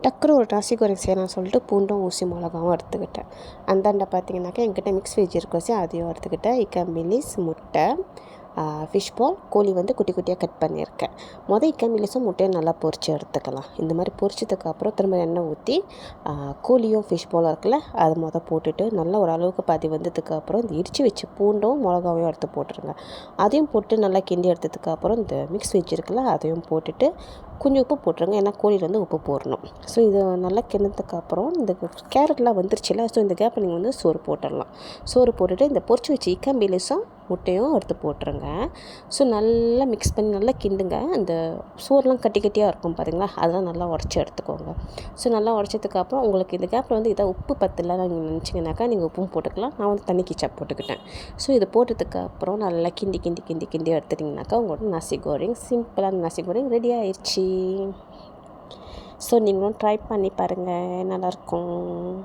டக்குனு ஒரு நாசி கோரிங் செய்யலாம்னு சொல்லிட்டு பூண்டும் ஊசி மிளகாவும் எடுத்துக்கிட்டேன். அந்தாண்ட பார்த்தீங்கன்னாக்கா என்கிட்ட மிக்ஸ் வெஜ் இருக்கோசி அதையும் எடுத்துக்கிட்டேன். இக்கம்பிலிஸ், முட்டை, ஃபிஷ் பால், கோழி வந்து குட்டி குட்டியாக கட் பண்ணியிருக்கேன். இக்கம்பிலிஸும் முட்டையும் நல்லா பொரித்து எடுத்துக்கலாம். இந்த மாதிரி பொரிச்சதுக்கப்புறம் திரும்ப எண்ணெய் ஊற்றி கோழியும் ஃபிஷ் பாலும் இருக்குல்ல அதை போட்டுட்டு நல்லா ஓரளவுக்கு பாதி வந்ததுக்கப்புறம் இந்த இடித்து வச்ச பூண்டும் மிளகாவையும் எடுத்து போட்டுருங்க. அதையும் போட்டு நல்லா கிண்டி எடுத்ததுக்கப்புறம் இந்த மிக்ஸ் வெஜ் இருக்குல்ல அதையும் போட்டுட்டு கொஞ்சம் உப்பு போட்டுருங்க. ஏன்னா கோழியில் வந்து உப்பு போடணும். ஸோ இது நல்லா கிண்ணதுக்கப்புறம் இந்த கேரட்லாம் வந்துருச்சுல, ஸோ இந்த கேப்பில் நீங்கள் வந்து சோறு போட்டுடலாம். சோறு போட்டுட்டு இந்த பொரிச்சு வச்சு இக்கம்பிலிஸும் முட்டையும் எடுத்து போட்டுருங்க. ஸோ நல்லா மிக்ஸ் பண்ணி நல்லா கிண்டுங்க. அந்த சோறுலாம் கட்டி கட்டியாக இருக்கும் பாருங்களா, அதெல்லாம் நல்லா உடச்சி எடுத்துக்கோங்க. ஸோ நல்லா உடச்சதுக்கப்புறம் உங்களுக்கு இந்த கேப்பில் வந்து இதாக உப்பு பத்தலை நீங்கள் நினச்சிங்கனாக்கா நீங்கள் உப்பும் போட்டுக்கலாம். நான் வந்து தண்ணி கிச்சா போட்டுக்கிட்டேன். ஸோ இது போட்டதுக்கப்புறம் நல்லா கிண்டி கிண்டி கிண்டி கிண்டி எடுத்துட்டிங்கனாக்கா உங்களோட நசி கோரிங் சிம்பிளான நசி கோரிங் ரெடி ஆயிடுச்சு. ஸோ நீங்களும் ட்ரை பண்ணி பாருங்கள், நல்லாயிருக்கும்.